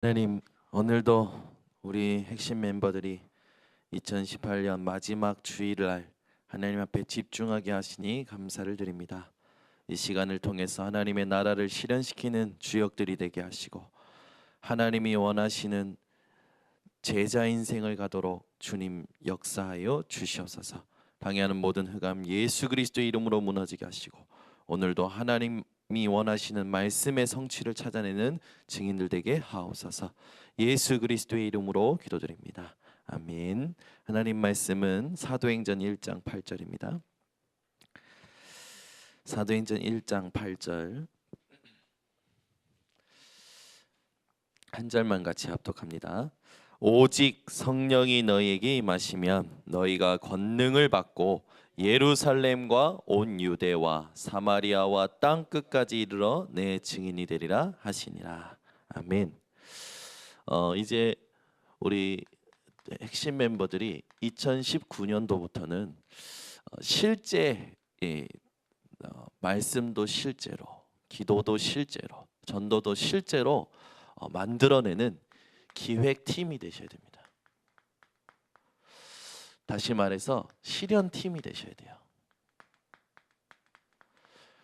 하나님, 오늘도 우리 핵심 멤버들이 2018년 마지막 주일날 하나님 앞에 집중하게 하시니 감사를 드립니다. 이 시간을 통해서 하나님의 나라를 실현시키는 주역들이 되게 하시고 하나님이 원하시는 제자 인생을 가도록 주님 역사하여 주시옵소서. 방해하는 모든 흑암 예수 그리스도의 이름으로 무너지게 하시고 오늘도 하나님이 원하시는 말씀의 성취를 찾아내는 증인들 되게 하옵소서. 예수 그리스도의 이름으로 기도드립니다. 아멘. 하나님 말씀은 사도행전 1장 8절입니다. 사도행전 1장 8절 한 절만 같이 합독합니다. 오직 성령이 너희에게 임하시면 너희가 권능을 받고 예루살렘과 온 유대와 사마리아와 땅 끝까지 이르러 내 증인이 되리라 하시니라. 아멘. 이제 우리 핵심 멤버들이 2019년도부터는 실제 말씀도 실제로, 기도도 실제로, 전도도 실제로 만들어내는 기획팀이 되셔야 됩니다. 다시 말해서 실현팀이 되셔야 돼요.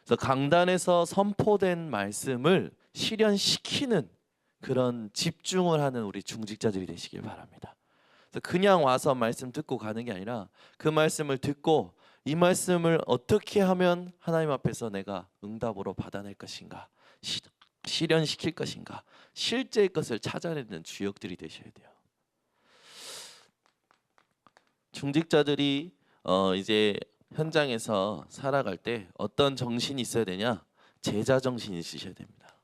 그래서 강단에서 선포된 말씀을 실현시키는 그런 집중을 하는 우리 중직자들이 되시길 바랍니다. 그래서 그냥 와서 말씀 듣고 가는 게 아니라 그 말씀을 듣고 이 말씀을 어떻게 하면 하나님 앞에서 내가 응답으로 받아낼 것인가, 실현시킬 것인가, 실제의 것을 찾아내는 주역들이 되셔야 돼요. 중직자들이 이제 현장에서 살아갈 때 어떤 정신이 있어야 되냐? 제자 정신이 있으셔야 됩니다.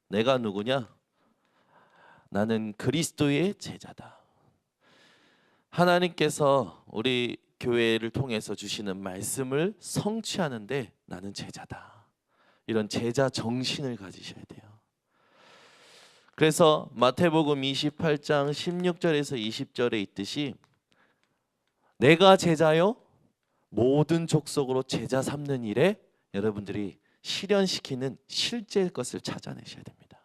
내가 누구냐? 나는 그리스도의 제자다. 하나님께서 우리 교회를 통해서 주시는 말씀을 성취하는데 나는 제자다. 이런 제자 정신을 가지셔야 돼요. 그래서 마태복음 28장 16절에서 20절에 있듯이 내가 제자요 모든 족속으로 제자 삼는 일에 여러분들이 실현시키는 실제 것을 찾아내셔야 됩니다.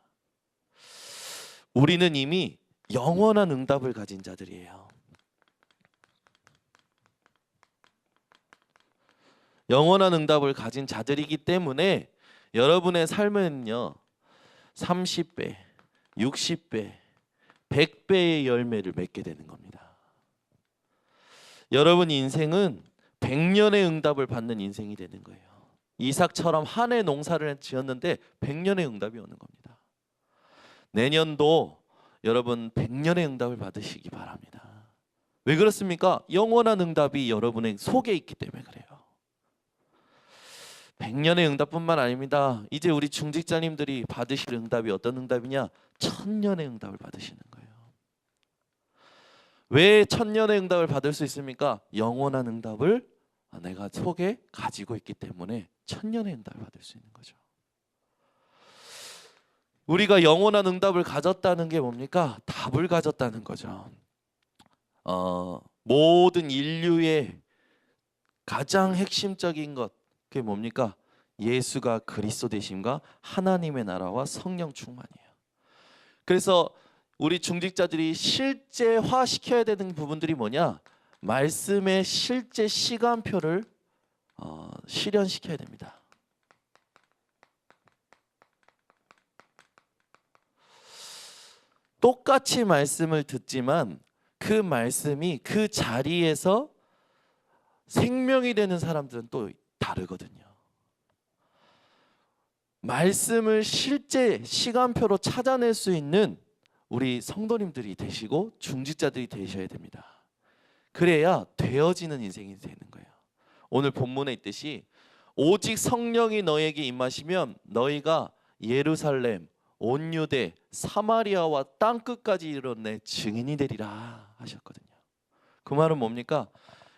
우리는 이미 영원한 응답을 가진 자들이에요. 영원한 응답을 가진 자들이기 때문에 여러분의 삶은요 30배, 60배, 100배의 열매를 맺게 되는 겁니다. 여러분 인생은 100년의 응답을 받는 인생이 되는 거예요. 이삭처럼 한 해 농사를 지었는데 100년의 응답이 오는 겁니다. 내년도 여러분 100년의 응답을 받으시기 바랍니다. 왜 그렇습니까? 영원한 응답이 여러분의 속에 있기 때문에 그래요. 100년의 응답뿐만 아닙니다. 이제 우리 중직자님들이 받으실 응답이 어떤 응답이냐? 1000년의 응답을 받으시는 거예요. 왜 1000년의 응답을 받을 수 있습니까? 영원한 응답을 내가 속에 가지고 있기 때문에 1000년의 응답을 받을 수 있는 거죠. 우리가 영원한 응답을 가졌다는 게 뭡니까? 답을 가졌다는 거죠. 모든 인류의 가장 핵심적인 것 그게 뭡니까? 예수가 그리스도 되심과 하나님의 나라와 성령 충만이에요. 그래서 우리 중직자들이 실제화시켜야 되는 부분들이 뭐냐? 말씀의 실제 시간표를 실현시켜야 됩니다. 똑같이 말씀을 듣지만 그 말씀이 그 자리에서 생명이 되는 사람들은 또 다르거든요. 말씀을 실제 시간표로 찾아낼 수 있는 우리 성도님들이 되시고 중직자들이 되셔야 됩니다. 그래야 되어지는 인생이 되는 거예요. 오늘 본문에 있듯이 오직 성령이 너에게 임하시면 너희가 예루살렘, 온 유대, 사마리아와 땅 끝까지 이르러 내 증인이 되리라 하셨거든요. 그 말은 뭡니까?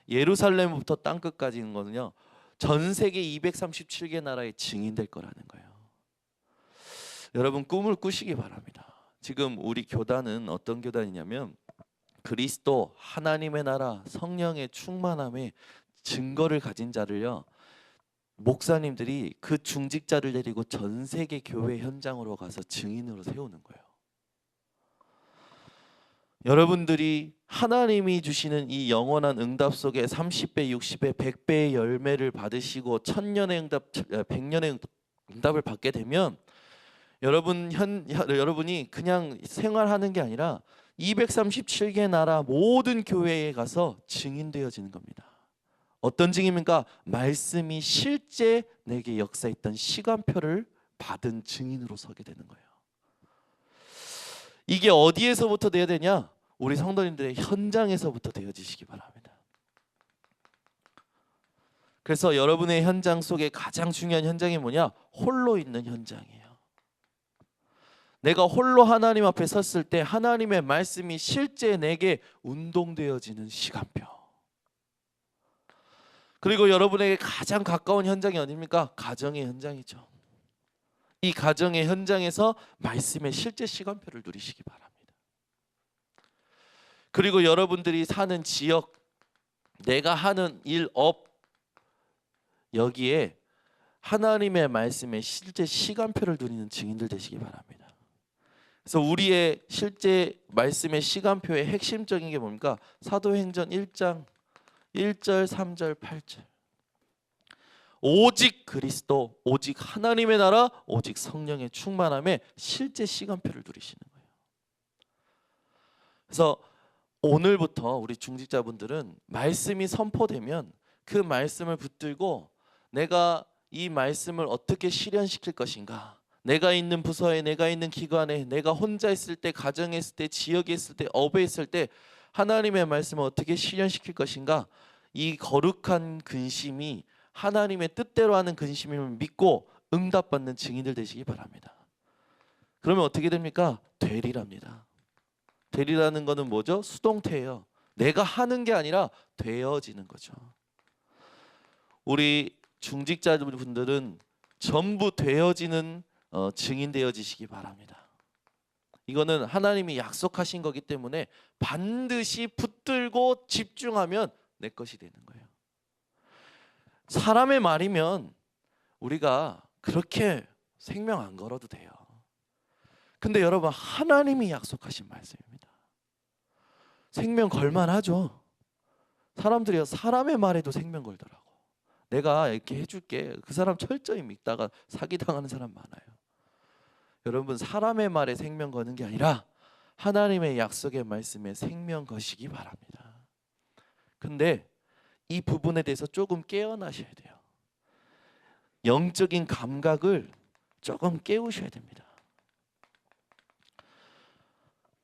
예루살렘부터 땅 끝까지는 거는요. 전 세계 237개 나라의 증인 될 거라는 거예요. 여러분 꿈을 꾸시기 바랍니다. 지금 우리 교단은 어떤 교단이냐면 그리스도 하나님의 나라 성령의 충만함의 증거를 가진 자를요. 목사님들이 그 중직자를 데리고 전 세계 교회 현장으로 가서 증인으로 세우는 거예요. 여러분들이 하나님이 주시는 이 영원한 응답 속에 30배, 60배, 100배의 열매를 받으시고 1000년의 응답, 100년의 응답을 받게 되면 여러분이 그냥 생활하는 게 아니라 237개 나라 모든 교회에 가서 증인되어지는 겁니다. 어떤 증인입니까? 말씀이 실제 내게 역사했던 시간표를 받은 증인으로 서게 되는 거예요. 이게 어디에서부터 돼야 되냐? 우리 성도님들의 현장에서부터 되어지시기 바랍니다. 그래서 여러분의 현장 속에 가장 중요한 현장이 뭐냐? 홀로 있는 현장이에요. 내가 홀로 하나님 앞에 섰을 때 하나님의 말씀이 실제 내게 운동되어지는 시간표. 그리고 여러분에게 가장 가까운 현장이 어디입니까? 가정의 현장이죠. 이 가정의 현장에서 말씀의 실제 시간표를 누리시기 바랍니다. 그리고 여러분들이 사는 지역, 내가 하는 일, 업, 여기에 하나님의 말씀의 실제 시간표를 누리는 증인들 되시기 바랍니다. 그래서 우리의 실제 말씀의 시간표의 핵심적인 게 뭡니까? 사도행전 1장 1절, 3절, 8절. 오직 그리스도, 오직 하나님의 나라, 오직 성령의 충만함에 실제 시간표를 누리시는 거예요. 그래서 오늘부터 우리 중직자분들은 말씀이 선포되면 그 말씀을 붙들고 내가 이 말씀을 어떻게 실현시킬 것인가, 내가 있는 부서에, 내가 있는 기관에, 내가 혼자 있을 때, 가정에 있을 때, 지역에 있을 때, 업에 있을 때 하나님의 말씀을 어떻게 실현시킬 것인가, 이 거룩한 근심이 하나님의 뜻대로 하는 근심임을 믿고 응답받는 증인들 되시기 바랍니다. 그러면 어떻게 됩니까? 되리랍니다. 되리라는 것은 뭐죠? 수동태예요. 내가 하는 게 아니라 되어지는 거죠. 우리 중직자분들은 전부 되어지는 증인 되어지시기 바랍니다. 이거는 하나님이 약속하신 거기 때문에 반드시 붙들고 집중하면 내 것이 되는 거예요. 사람의 말이면 우리가 그렇게 생명 안 걸어도 돼요. 근데 여러분, 하나님이 약속하신 말씀입니다. 생명 걸만하죠. 사람들이 사람의 말에도 생명 걸더라고. 내가 이렇게 해줄게. 그 사람 철저히 믿다가 사기당하는 사람 많아요. 여러분, 사람의 말에 생명 거는 게 아니라 하나님의 약속의 말씀에 생명 거시기 바랍니다. 근데 이 부분에 대해서 조금 깨어나셔야 돼요. 영적인 감각을 조금 깨우셔야 됩니다.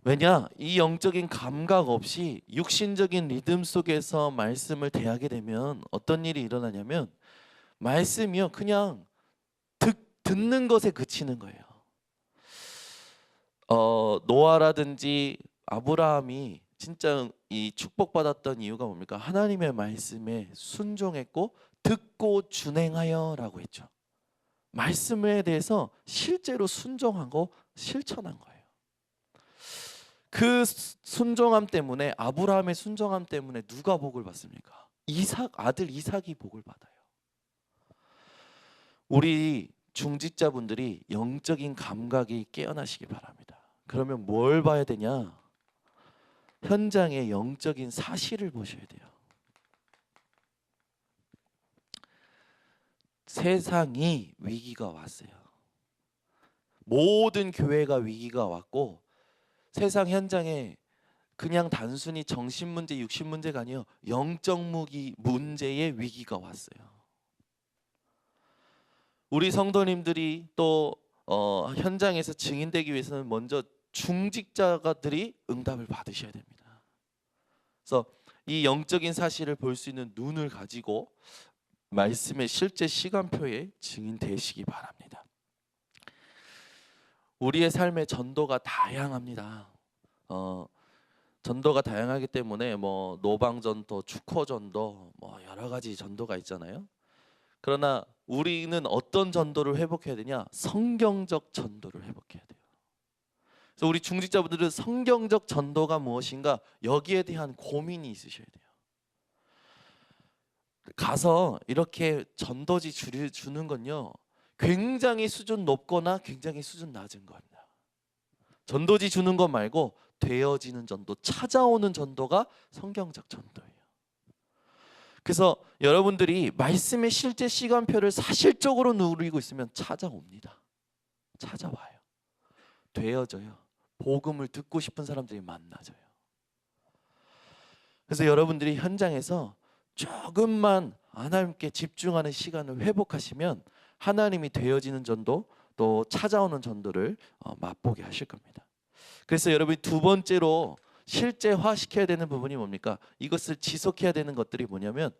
왜냐? 이 영적인 감각 없이 육신적인 리듬 속에서 말씀을 대하게 되면 어떤 일이 일어나냐면 말씀이요 그냥 듣는 것에 그치는 거예요. 노아라든지 아브라함이 진짜 이 축복받았던 이유가 뭡니까? 하나님의 말씀에 순종했고 듣고 준행하여라고 했죠. 말씀에 대해서 실제로 순종하고 실천한 거예요. 그 순종함 때문에, 아브라함의 순종함 때문에 누가 복을 받습니까? 아들 이삭이 복을 받아요. 우리 중직자분들이 영적인 감각이 깨어나시기 바랍니다. 그러면 뭘 봐야 되냐? 현장의 영적인 사실을 보셔야 돼요. 세상이 위기가 왔어요. 모든 교회가 위기가 왔고 세상 현장에 그냥 단순히 정신 문제, 육신 문제가 아니에요. 영적 문제의 위기가 왔어요. 우리 성도님들이 또 현장에서 증인되기 위해서는 먼저 중직자들이 응답을 받으셔야 됩니다. 그래서 이 영적인 사실을 볼 수 있는 눈을 가지고 말씀의 실제 시간표에 증인되시기 바랍니다. 우리의 삶의 전도가 다양합니다. 전도가 다양하기 때문에 뭐 노방전도, 축호전도, 뭐 여러 가지 전도가 있잖아요. 그러나 우리는 어떤 전도를 회복해야 되냐? 성경적 전도를 회복해야 돼요. 그래서 우리 중직자분들은 성경적 전도가 무엇인가 여기에 대한 고민이 있으셔야 돼요. 가서 이렇게 전도지 주는 건요 굉장히 수준 높거나 굉장히 수준 낮은 겁니다. 전도지 주는 것 말고 되어지는 전도, 찾아오는 전도가 성경적 전도예요. 그래서 여러분들이 말씀의 실제 시간표를 사실적으로 누리고 있으면 찾아옵니다. 찾아와요. 되어져요. 복음을 듣고 싶은 사람들이 만나져요. 그래서 여러분들이 현장에서 조금만 하나님께 집중하는 시간을 회복하시면 하나님이 되어지는 전도, 또 찾아오는 전도를 맛보게 하실 겁니다. 그래서 여러분이 두 번째로 실제화시켜야 되는 부분이 뭡니까? 이것을 지속해야 되는 것들이 뭐냐면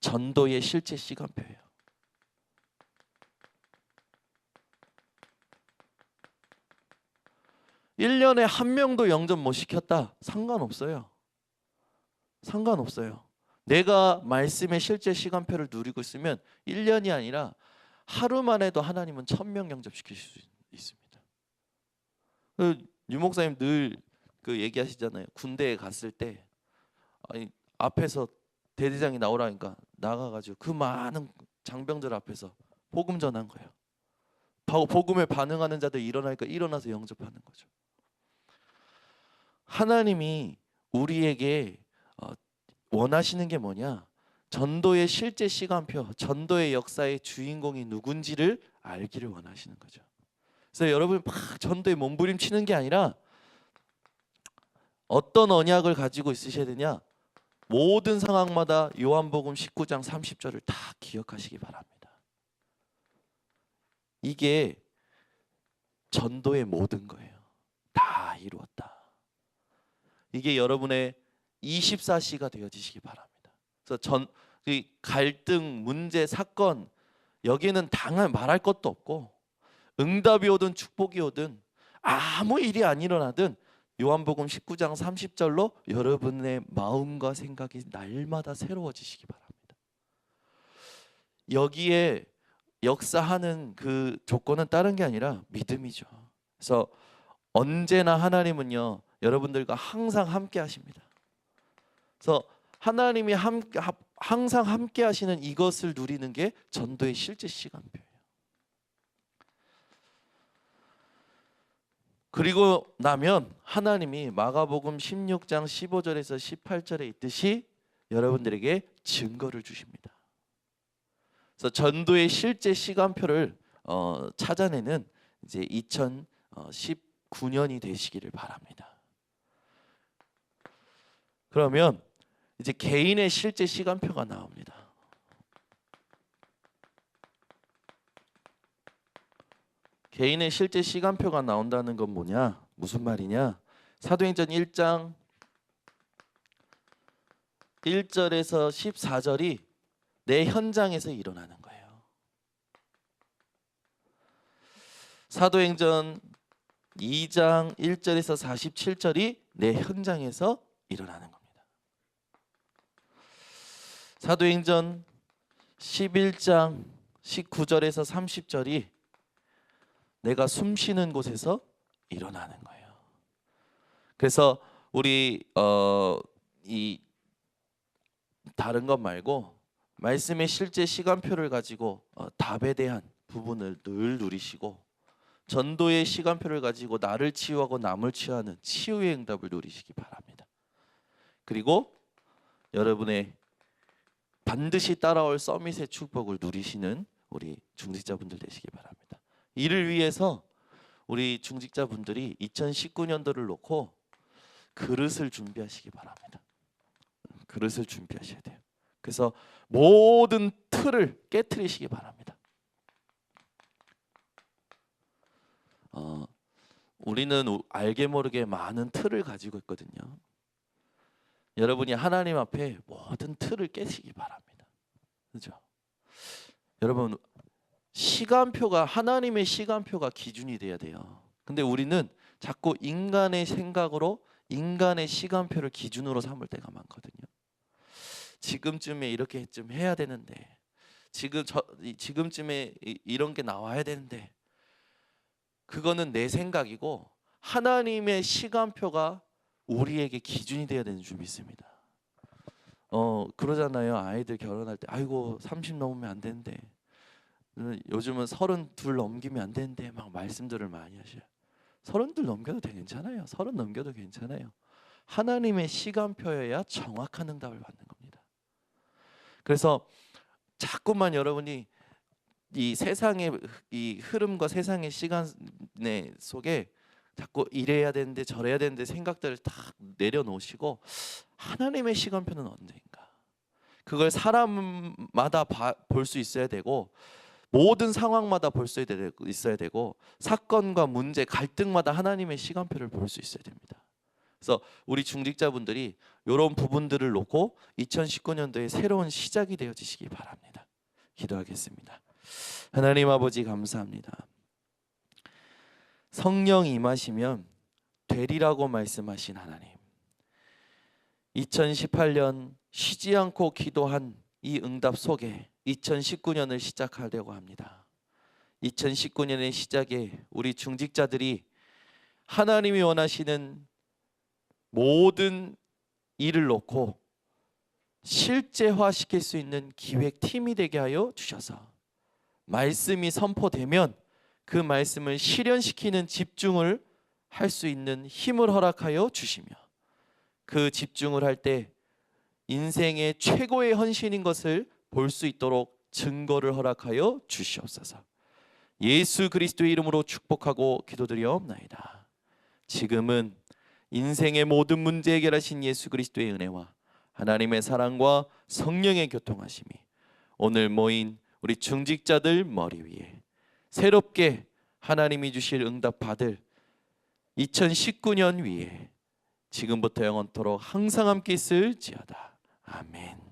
전도의 실제 시간표예요. 1년에 한 명도 영접 못 시켰다. 상관없어요. 상관없어요. 내가 말씀의 실제 시간표를 누리고 있으면 1년이 아니라 하루만 해도 하나님은 1000명 영접시킬 수 있습니다. 유 목사님 늘 그 얘기하시잖아요. 군대에 갔을 때 아니, 앞에서 대대장이 나오라니까 나가가지고 그 많은 장병들 앞에서 복음 전한 거예요. 복음에 반응하는 자들 일어나니까 일어나서 영접하는 거죠. 하나님이 우리에게 원하시는 게 뭐냐? 전도의 실제 시간표, 전도의 역사의 주인공이 누군지를 알기를 원하시는 거죠. 그래서 여러분 막 전도에 몸부림치는 게 아니라 어떤 언약을 가지고 있으셔야 되냐? 모든 상황마다 요한복음 19장 30절을 다 기억하시기 바랍니다. 이게 전도의 모든 거예요. 다 이루었다. 이게 여러분의 24시가 되어지시기 바랍니다. 그래서 이 갈등, 문제, 사건 여기는 말할 것도 없고 응답이 오든 축복이 오든 아무 일이 안 일어나든 요한복음 19장 30절로 여러분의 마음과 생각이 날마다 새로워지시기 바랍니다. 여기에 역사하는 그 조건은 다른 게 아니라 믿음이죠. 그래서 언제나 하나님은요 여러분들과 항상 함께 하십니다. 그래서 하나님이 항상 함께 하시는 이것을 누리는 게 전도의 실제 시간표예요. 그리고 나면 하나님이 마가복음 16장 15절에서 18절에 있듯이 여러분들에게 증거를 주십니다. 그래서 전도의 실제 시간표를 찾아내는 이제 2019년이 되시기를 바랍니다. 그러면 이제 개인의 실제 시간표가 나옵니다. 개인의 실제 시간표가 나온다는 건 뭐냐? 무슨 말이냐? 사도행전 1장 1절에서 14절이 내 현장에서 일어나는 거예요. 사도행전 2장 1절에서 47절이 내 현장에서 일어나는 겁니다. 사도행전 11장 19절에서 30절이 내가 숨쉬는 곳에서 일어나는 거예요. 그래서 우리 이 다른 것 말고 말씀의 실제 시간표를 가지고 답에 대한 부분을 늘 누리시고 전도의 시간표를 가지고 나를 치유하고 남을 치유하는 치유의 응답을 누리시기 바랍니다. 그리고 여러분의 반드시 따라올 서밋의 축복을 누리시는 우리 중직자분들 되시기 바랍니다. 이를 위해서 우리 중직자분들이 2019년도를 놓고 그릇을 준비하시기 바랍니다. 그릇을 준비하셔야 돼요. 그래서 모든 틀을 깨트리시기 바랍니다. 우리는 알게 모르게 많은 틀을 가지고 있거든요. 여러분이 하나님 앞에 모든 틀을 깨시기 바랍니다. 그렇죠? 여러분 시간표가 하나님의 시간표가 기준이 돼야 돼요. 근데 우리는 자꾸 인간의 생각으로 인간의 시간표를 기준으로 삼을 때가 많거든요. 지금쯤에 이렇게 좀 해야 되는데 지금쯤에 이런 게 나와야 되는데 그거는 내 생각이고 하나님의 시간표가 우리에게 기준이 돼야 되는 줄 믿습니다. 그러잖아요. 아이들 결혼할 때 아이고 30 넘으면 안 되는데 요즘은 32 넘기면 안 되는데 막 말씀들을 많이 하셔요. 30들 넘겨도 괜찮아요. 30 넘겨도 괜찮아요. 하나님의 시간표여야 정확한 응답을 받는 겁니다. 그래서 자꾸만 여러분이 이 세상의 이 흐름과 세상의 시간 속에 자꾸 이래야 되는데 저래야 되는데 생각들을 다 내려놓으시고 하나님의 시간표는 언제인가, 그걸 사람마다 볼 수 있어야 되고 모든 상황마다 볼 수 있어야 되고 사건과 문제, 갈등마다 하나님의 시간표를 볼 수 있어야 됩니다. 그래서 우리 중직자분들이 이런 부분들을 놓고 2019년도에 새로운 시작이 되어지시기 바랍니다. 기도하겠습니다. 하나님 아버지 감사합니다. 성령 임하시면 되리라고 말씀하신 하나님, 2018년 쉬지 않고 기도한 이 응답 속에 2019년을 시작하려고 합니다. 2019년의 시작에 우리 중직자들이 하나님이 원하시는 모든 일을 놓고 실제화시킬 수 있는 기획팀이 되게 하여 주셔서 말씀이 선포되면 그 말씀을 실현시키는 집중을 할 수 있는 힘을 허락하여 주시며, 그 집중을 할 때 인생의 최고의 헌신인 것을 볼 수 있도록 증거를 허락하여 주시옵소서. 예수 그리스도의 이름으로 축복하고 기도드리옵나이다. 지금은 인생의 모든 문제 해결하신 예수 그리스도의 은혜와 하나님의 사랑과 성령의 교통하심이 오늘 모인 우리 중직자들 머리 위에 새롭게 하나님이 주실 응답 받을 2019년 위에 지금부터 영원토록 항상 함께 있을지어다. 아멘.